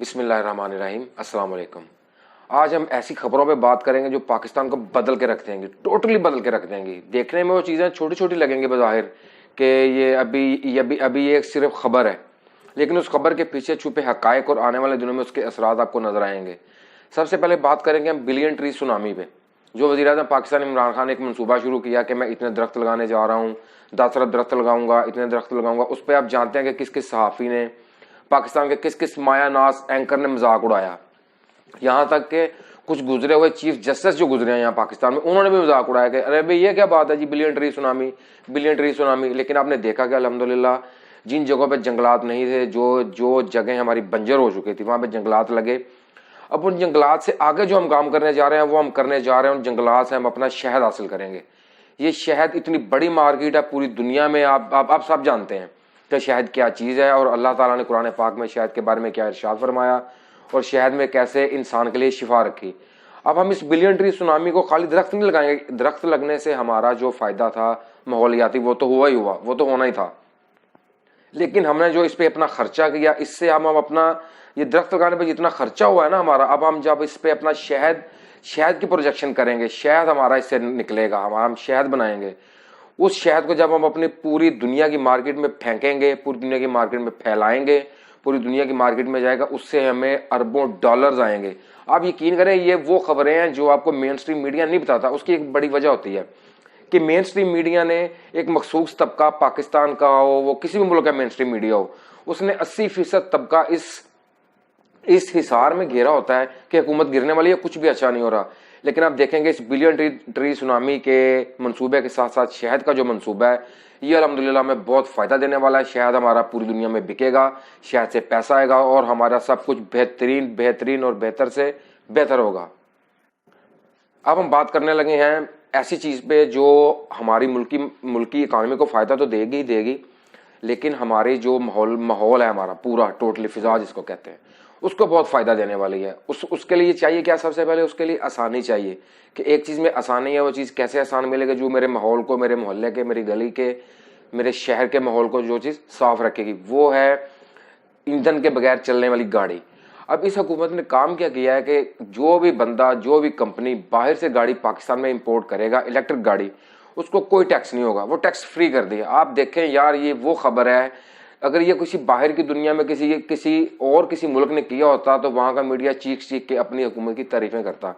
बिस्मिल्लाहिर्रहमानिर्रहीम, अस्सलाम वालेकुम। आज हम ऐसी खबरों पे बात करेंगे जो पाकिस्तान को बदल के रख देंगी, टोटली बदल के रख देंगी। देखने में वो चीज़ें छोटी छोटी लगेंगी बज़ाहिर कि ये एक सिर्फ खबर है, लेकिन उस खबर के पीछे छुपे हक़ाइक़ और आने वाले दिनों में उसके असरात आपको नजर आएंगे। सबसे पहले बात करेंगे हम बिलियन ट्री सुनामी पे। जो वज़ीर-ए-आज़म पाकिस्तान इमरान खान ने एक मनसूबा शुरू किया कि मैं इतने दरख्त लगाने जा रहा हूँ, 10 अरब दरख्त लगाऊंगा, इतने दरख्त लगाऊंगा। उस पर आप जानते हैं कि किस किस सहाफ़ी ने, पाकिस्तान के किस किस मायानास एंकर ने मजाक उड़ाया। यहाँ तक कि कुछ गुजरे हुए चीफ जस्टिस जो गुजरे हैं यहाँ पाकिस्तान में, उन्होंने भी मजाक उड़ाया कि अरे भाई ये क्या बात है जी, billion tree tsunami, billion tree tsunami. लेकिन आपने देखा कि अल्हम्दुलिल्लाह जिन जगहों पे जंगलात नहीं थे, जो जो जगह हमारी बंजर हो चुकी थी, वहाँ पे जंगलात लगे। अब उन जंगलात से आगे जो हम काम करने जा रहे हैं वो हम करने जा रहे हैं उन जंगलात से हम अपना शहद हासिल करेंगे। ये शहद इतनी बड़ी मार्केट है पूरी दुनिया में, आप सब जानते हैं कि शहद क्या चीज़ है और अल्लाह ताला ने कुरान पाक में शहद के बारे में क्या इरशाद फरमाया और शहद में कैसे इंसान के लिए शिफा रखी। अब हम इस बिलियन ट्री सुनामी को खाली दरख्त नहीं लगाएंगे। दरख्त लगने से हमारा जो फ़ायदा था माहौलियाती वो तो हुआ ही हुआ, वो तो होना ही था। लेकिन हमने जो इस पर अपना खर्चा किया, इससे हम अपना ये दरख्त लगाने पर जितना खर्चा हुआ है ना हमारा, अब हम जब इस पर अपना शहद की प्रोजेक्शन करेंगे, शहद हमारा इससे निकलेगा, हम शहद बनाएंगे। उस शहद को जब हम अपनी पूरी दुनिया की मार्केट में फेंकेंगे, पूरी दुनिया की मार्केट में फैलाएंगे, पूरी दुनिया की मार्केट में जाएगा, उससे हमें अरबों डॉलर्स आएंगे। आप यकीन करें, ये वो खबरें हैं जो आपको मेन स्ट्रीम मीडिया नहीं बताता। उसकी एक बड़ी वजह होती है कि मेन स्ट्रीम मीडिया ने एक मखसूस तबका, पाकिस्तान का हो, वो किसी भी मुल्क का मेन स्ट्रीम मीडिया हो, उसने 80% तबका इस हिसार में घेरा होता है कि हुकूमत गिरने वाली है, कुछ भी अच्छा नहीं हो रहा। लेकिन आप देखेंगे इस बिलियन ट्री सुनामी के मंसूबे के साथ साथ शहद का जो मंसूबा है, ये अल्हम्दुलिल्लाह में बहुत फ़ायदा देने वाला है। शहद हमारा पूरी दुनिया में बिकेगा, शहद से पैसा आएगा और हमारा सब कुछ बेहतरीन और बेहतर से बेहतर होगा। अब हम बात करने लगे हैं ऐसी चीज़ पे जो हमारी मुल्की इकानमी को फ़ायदा तो देगी ही देगी, लेकिन हमारे जो माहौल है हमारा पूरा टोटली फ़िज़ा जिसको कहते हैं, उसको बहुत फ़ायदा देने वाली है। उसके लिए चाहिए क्या? सबसे पहले उसके लिए आसानी चाहिए कि एक चीज़ में आसानी है, वो चीज़ कैसे आसान मिलेगी जो मेरे माहौल को, मेरे मोहल्ले के, मेरी गली के, मेरे शहर के माहौल को जो चीज़ साफ़ रखेगी, वो है ईंधन के बगैर चलने वाली गाड़ी। अब इस हुकूमत ने काम क्या किया है कि जो भी बंदा, जो भी कंपनी बाहर से गाड़ी पाकिस्तान में इंपोर्ट करेगा, इलेक्ट्रिक गाड़ी, उसको कोई टैक्स नहीं होगा, वो टैक्स फ्री कर दिया। आप देखें यार, ये वो खबर है, अगर ये किसी बाहर की दुनिया में किसी मुल्क ने किया होता तो वहाँ का मीडिया चीख के अपनी हुकूमत की तारीफें करता।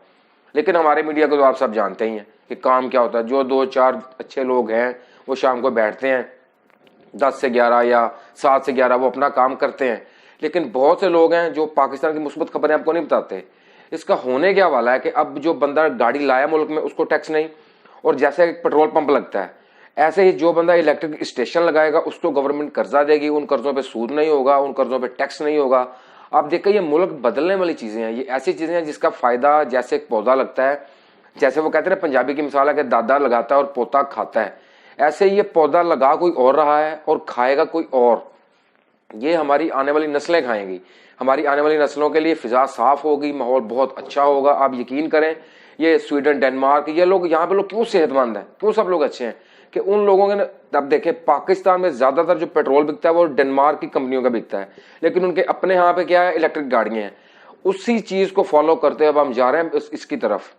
लेकिन हमारे मीडिया को तो आप सब जानते ही हैं कि काम क्या होता है। जो 2-4 अच्छे लोग हैं वो शाम को बैठते हैं 10 से 11 या 7 से 11 वो अपना काम करते हैं, लेकिन बहुत से लोग हैं जो पाकिस्तान की मुस्बत खबरें आपको नहीं बताते। इसका होने क्या वाला है कि अब जो बंदा गाड़ी लाया मुल्क में उसको टैक्स नहीं, और जैसे एक पेट्रोल पंप लगता है ऐसे ही जो बंदा इलेक्ट्रिक स्टेशन लगाएगा उसको गवर्नमेंट कर्जा देगी, उन कर्जों पे सूद नहीं होगा, उन कर्जों पे टैक्स नहीं होगा। आप देखिए, ये मुल्क बदलने वाली चीज़ें हैं, ये ऐसी चीज़ें हैं जिसका फ़ायदा जैसे एक पौधा लगता है, जैसे वो कहते हैं पंजाबी की मिसाल है कि दादा लगाता है और पोता खाता है, ऐसे ये पौधा लगा कोई और रहा है और खाएगा कोई और। ये हमारी आने वाली नस्लें खाएंगी, हमारी आने वाली नस्लों के लिए फ़िज़ा साफ़ होगी, माहौल बहुत अच्छा होगा। आप यकीन करें, ये स्वीडन, डेनमार्क, ये लोग, यहाँ पे लोग क्यों सेहतमंद हैं, क्यों सब लोग अच्छे हैं कि उन लोगों के, अब देखें पाकिस्तान में ज़्यादातर जो पेट्रोल बिकता है वो डेनमार्क की कंपनियों का बिकता है, लेकिन उनके अपने यहाँ पे क्या है, इलेक्ट्रिक गाड़ियाँ हैं। उसी चीज़ को फॉलो करते अब हम जा रहे हैं इसकी तरफ,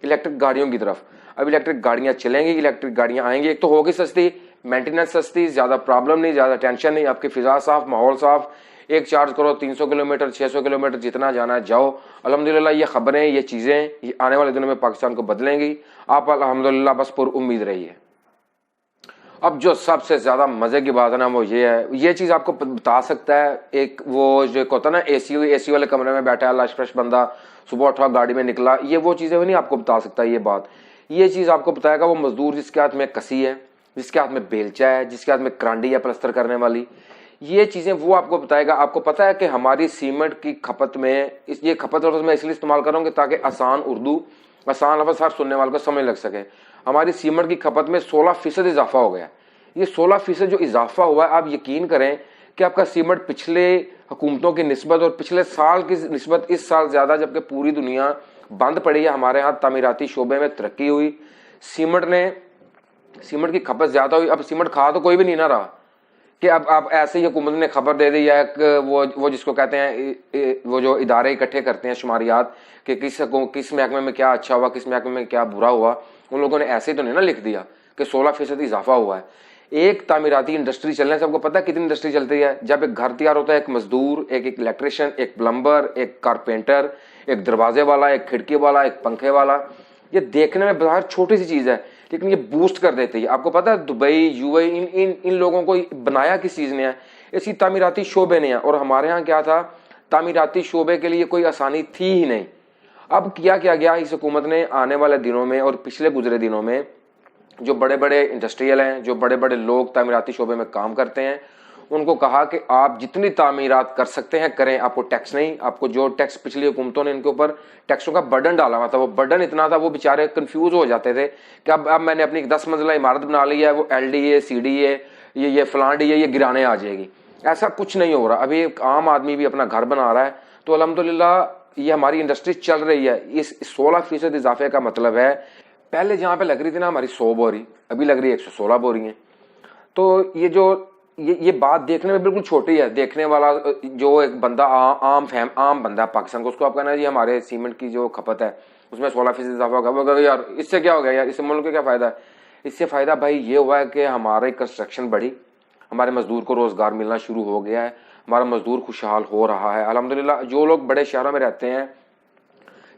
इलेक्ट्रिक गाड़ियों की तरफ। अब इलेक्ट्रिक गाड़ियाँ चलेंगी, इलेक्ट्रिक गाड़ियाँ आएंगी, एक तो होगी सस्ती, मेंटेनेंस सस्ती, ज़्यादा प्रॉब्लम नहीं, ज़्यादा टेंशन नहीं, आपकी फ़िज़ा साफ़, माहौल साफ़। एक चार्ज करो 300 किलोमीटर, 600 किलोमीटर, जितना जाना है जाओ। अल्हम्दुलिल्लाह ये खबरें, ये चीज़ें, ये आने वाले दिनों में पाकिस्तान को बदलेंगी। आप अल्हम्दुलिल्लाह बस पुरुम्मीद रहिए। अब जो सबसे ज़्यादा मज़े की बात है ना वो ये है, ये चीज़ आपको बता सकता है एक वो जो होता है ना एसी वाले कमरे में बैठा है लश फ्रेश बंदा, सुबह उठा गाड़ी में निकला, ये वो चीज़ें नहीं आपको बता सकता ये बात। ये चीज़ आपको बताएगा वो मजदूर जिसके हाथ में कसी है, जिसके हाथ में बेलचा है, जिसके हाथ में करांडी है प्लस्तर करने वाली, ये चीज़ें वो आपको बताएगा। आपको पता है कि हमारी सीमेंट की खपत में, ये खपत लफ्ज़ मैं इसलिए इस्तेमाल करूँगी ताकि आसान लफ्ज़ हर सुनने वाले को समझ लग सके। हमारी सीमेंट की खपत में 16% इजाफा हो गया। ये 16% जो इजाफा हुआ है, आप यकीन करें कि आपका सीमेंट पिछले हुकूमतों की निस्बत और पिछले साल की निस्बत इस साल ज़्यादा, जबकि पूरी दुनिया बंद पड़ी है, हमारे यहाँ तामीराती शोबे में तरक्की हुई, सीमेंट की खपत ज़्यादा हुई। अब सीमेंट खा तो कोई भी नहीं ना रहा, कि अब ऐसे ही हुकूमत ने खबर दे दी है कि वो जिसको कहते हैं वो जो इदारे इकट्ठे करते हैं शुमारियात कि किस महकमे में क्या अच्छा हुआ, किस महकमे में क्या बुरा हुआ, उन लोगों ने ऐसे ही तो नहीं ना लिख दिया कि 16% इजाफा हुआ है। एक तामीराती इंडस्ट्री चलने से आपको पता है कितनी इंडस्ट्री चलती है? जब एक घर तैयार होता है, एक मजदूर, एक इलेक्ट्रिशियन, एक प्लम्बर, एक कारपेंटर, एक दरवाजे वाला, एक खिड़की वाला, एक पंखे वाला, ये देखने में बाहर छोटी सी चीज है लेकिन ये बूस्ट कर देती है। आपको पता है दुबई, यूएई, इन लोगों को बनाया किस चीज ने है? इसी तामीराती शोबे ने है। और हमारे यहाँ क्या था, तामीराती शोबे के लिए कोई आसानी थी ही नहीं। अब किया गया इस हुकूमत ने आने वाले दिनों में और पिछले गुजरे दिनों में, जो बड़े बड़े इंडस्ट्रियल हैं, जो बड़े बड़े लोग तामीराती शोबे में काम करते हैं, उनको कहा कि आप जितनी तामीरात कर सकते हैं करें, आपको टैक्स नहीं। आपको जो टैक्स पिछली हुकूमतों ने इनके ऊपर टैक्सों का बर्डन डाला हुआ था, वो बर्डन इतना था वो बेचारे कंफ्यूज हो जाते थे कि अब मैंने अपनी 10 मंजिला इमारत बना ली है, वो LDA, CDA, ये फलां DA ये गिराने आ जाएगी। ऐसा कुछ नहीं हो रहा। अभी एक आम आदमी भी अपना घर बना रहा है तो अल्हम्दुलिल्लाह ये हमारी इंडस्ट्री चल रही है। इस 16% इजाफे का मतलब है, पहले जहाँ पे लग रही थी ना हमारी 100 बोरी, अभी लग रही है 116 बोरी है। तो ये बात देखने में बिल्कुल छोटी है। देखने वाला जो एक बंदा आम बंदा पाकिस्तान को, उसको आप कहना जी हमारे सीमेंट की जो खपत है उसमें 16% इजाफा होगा, वो कहेगा यार इससे क्या हो गया, यार इससे मुल्क को क्या फायदा है? इससे फायदा भाई ये हुआ है कि हमारी कंस्ट्रक्शन बढ़ी, हमारे मजदूर को रोजगार मिलना शुरू हो गया है, हमारा मजदूर खुशहाल हो रहा है अल्हम्दुलिल्लाह। जो लोग बड़े शहरों में रहते हैं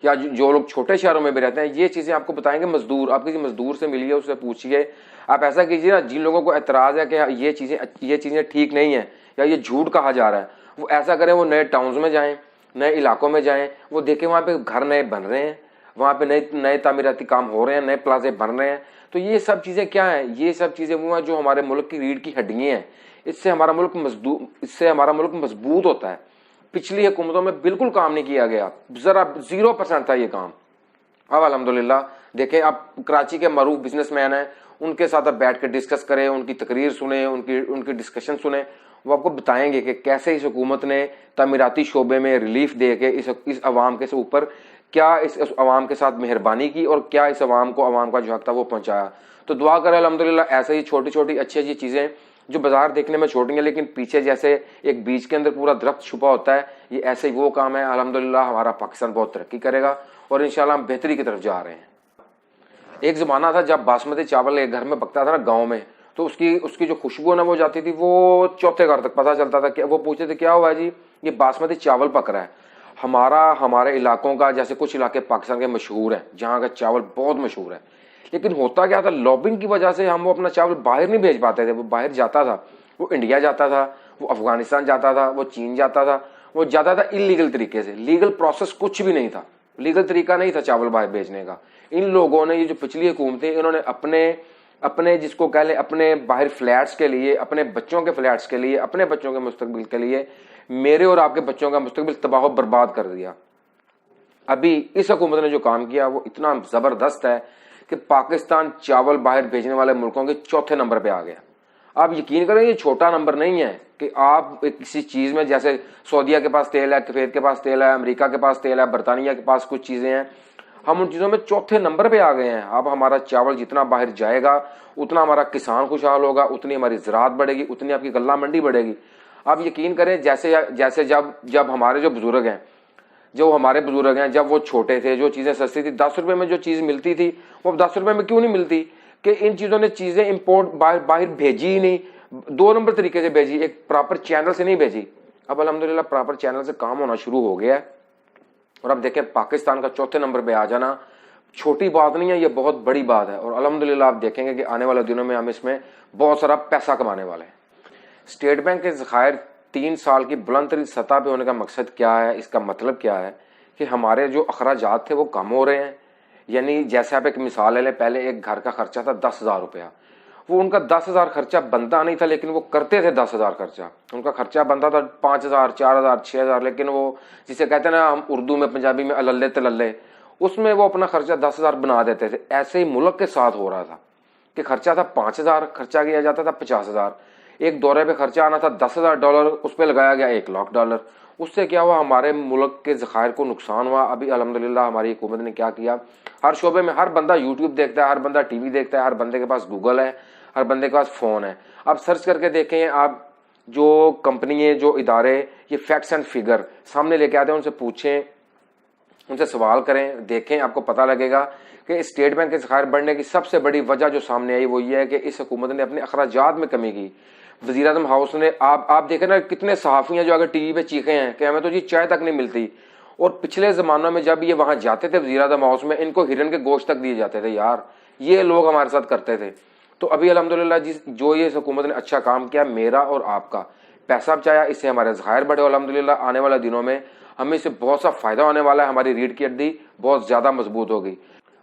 या जो लोग छोटे शहरों में भी रहते हैं, ये चीजें आपको बताएंगे मजदूर। आप किसी मजदूर से मिलिए, उससे पूछिए। आप ऐसा कीजिए ना, जिन लोगों को एतराज है कि ये चीजें ठीक नहीं है या ये झूठ कहा जा रहा है, वो ऐसा करें, वो नए टाउन्स में जाएं, नए इलाकों में जाएं, वो देखें वहां पे घर नए बन रहे हैं, वहां पे नए तामीराती काम हो रहे हैं, नए प्लाजे बन रहे हैं। तो ये सब चीजें क्या है? ये सब चीजें वो हैं जो हमारे मुल्क की रीढ़ की हड्डियां हैं। इससे हमारा मुल्क मजबूत होता है। पिछली हुकूमतों में बिल्कुल काम नहीं किया गया, जरा 0% था ये काम। अब अल्हम्दुलिल्लाह देखें, आप कराची के मरूफ बिजनेसमैन हैं, उनके साथ आप बैठ के डिस्कस करें, उनकी तकरीर सुने, उनकी डिस्कशन सुने, वो आपको बताएंगे कि कैसे इस हुकूमत ने तामीराती शोबे में रिलीफ दे के इस अवाम के ऊपर क्या इस अवाम के साथ मेहरबानी की और क्या इस अवाम को अवाम का जो हक था वो पहुंचाया। तो दुआ करें अल्हम्दुलिल्लाह ऐसे ही छोटी छोटी अच्छी चीज़ें जो बाजार देखने में छोटी हैं लेकिन पीछे जैसे एक बीज के अंदर पूरा दरख्त छुपा होता है, ये ऐसे ही वो काम है। अल्हम्दुलिल्लाह हमारा पाकिस्तान बहुत तरक्की करेगा और इंशाल्लाह हम बेहतरी की तरफ जा रहे हैं। एक ज़माना था जब बासमती चावल एक घर में पकता था ना गाँव में, तो उसकी जो खुशबू ना वो जाती थी, वो चौथे घर तक पता चलता था कि वो पूछते थे क्या हुआ जी, ये बासमती चावल पक रहा है। हमारे इलाकों का, जैसे कुछ इलाके पाकिस्तान के मशहूर हैं जहाँ का चावल बहुत मशहूर है, लेकिन होता क्या था, लॉबिंग की वजह से हम वो अपना चावल बाहर नहीं भेज पाते थे। वो बाहर जाता था, वो इंडिया जाता था, वो अफगानिस्तान जाता था, वो चीन जाता था, वो जाता था इलीगल तरीके से। लीगल प्रोसेस कुछ भी नहीं था, लीगल तरीका नहीं था चावल बाहर भेजने का। इन लोगों ने, ये जो पिछली हुकूमतें, इन्होंने अपने जिसको कह लें अपने बाहर फ्लैट्स के लिए, अपने बच्चों के फ्लैट्स के लिए, अपने बच्चों के मुस्तकबिल के लिए मेरे और आपके बच्चों का मुस्तकबिल तबाह बर्बाद कर दिया। अभी इस हुकूमत ने जो काम किया वो इतना जबरदस्त है कि पाकिस्तान चावल बाहर भेजने वाले मुल्कों के चौथे नंबर पे आ गया। आप यकीन करें, ये छोटा नंबर नहीं है कि आप किसी चीज में, जैसे सऊदीया के पास तेल है, कुवैत के पास तेल है, अमेरिका के पास तेल है, बरतानिया के पास कुछ चीजें हैं, हम उन चीजों में चौथे नंबर पे आ गए हैं। अब हमारा चावल जितना बाहर जाएगा उतना हमारा किसान खुशहाल होगा, उतनी हमारी ज़राअत बढ़ेगी, उतनी आपकी गल्ला मंडी बढ़ेगी। आप यकीन करें, जैसे जब हमारे जो बुजुर्ग हैं, जब वो छोटे थे, जो चीज़ें सस्ती थी, 10 रुपए में जो चीज़ मिलती थी वो 10 रुपए में क्यों नहीं मिलती? कि इन चीज़ों ने चीज़ें इंपोर्ट बाहर भेजी ही नहीं, 2 नंबर तरीके से भेजी, एक प्रॉपर चैनल से नहीं भेजी। अब अल्हम्दुलिल्लाह प्रॉपर चैनल से काम होना शुरू हो गया है और अब देखें पाकिस्तान का चौथे नंबर पे आ जाना छोटी बात नहीं है, ये बहुत बड़ी बात है। और अल्हम्दुलिल्लाह आप देखेंगे कि आने वाले दिनों में हम इसमें बहुत सारा पैसा कमाने वाले हैं। स्टेट बैंक के ज़खायर 3 साल की बुलंद तरीन सतह पे होने का मकसद क्या है? इसका मतलब क्या है कि हमारे जो अखराजात थे वो कम हो रहे हैं। यानी जैसे आप एक मिसाल ले लें, पहले एक घर का खर्चा था 10,000 रुपया, वो उनका 10,000 खर्चा बनता नहीं था, लेकिन वो करते थे 10,000 खर्चा। उनका खर्चा बनता था 5,000, 4,000, 6,000, लेकिन वो जिसे कहते हैं ना हम उर्दू में पंजाबी में अल्ले तलल्ले, उसमें वो अपना खर्चा 10,000 बना देते थे। ऐसे ही मुल्क के साथ हो रहा था कि खर्चा था 5,000, खर्चा किया जाता था 50,000। एक दौरे पे खर्चा आना था $10,000, उस पर लगाया गया $1,00,000। उससे क्या हुआ? हमारे मुल्क के ज़खायर को नुकसान हुआ। अभी अल्हम्दुलिल्लाह हमारी हुकूमत ने क्या किया, हर शोबे में हर बंदा यूट्यूब देखता है, हर बंदा टीवी देखता है, हर बंदे के पास गूगल है, हर बंदे के पास फ़ोन है। आप सर्च करके देखें, आप जो कंपनी है, जो इदारे ये फैक्ट्स एंड फिगर सामने लेके आते हैं, उनसे पूछें, उनसे सवाल करें, देखें, आपको पता लगेगा कि स्टेट बैंक के ज़खायर बढ़ने की सबसे बड़ी वजह जो सामने आई वो ये है कि इस हुकूमत ने अपने अखराजात में कमी की। वज़ीर आज़म हाउस ने आप देखें ना, कितने सहाफ़ी हैं जो अगर टीवी पे चीखे हैं कि हमें तो जी चाय तक नहीं मिलती, और पिछले ज़मानों में जब ये वहाँ जाते थे वज़ीर आज़म हाउस में, इनको हिरन के गोश्त तक दिए जाते थे यार, ये लोग हमारे साथ करते थे। तो अभी अल्हम्दुलिल्लाह जो ये हुकूमत ने अच्छा काम किया, मेरा और आपका पैसा बचाया, इससे हमारे ज़खायर बढ़े, अल्हम्दुलिल्लाह आने वाले दिनों में हमें इससे बहुत सा फ़ायदा होने वाला है, हमारी रीढ़ की हड्डी बहुत ज़्यादा मजबूत होगी।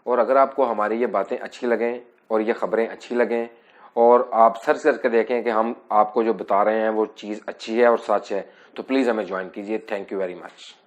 और अगर आपको हमारी ये बातें अच्छी लगें और ये ख़बरें अच्छी लगें और आप सर्च करके देखें कि हम आपको जो बता रहे हैं वो चीज़ अच्छी है और सच है, तो प्लीज़ हमें ज्वाइन कीजिए। Thank you very much.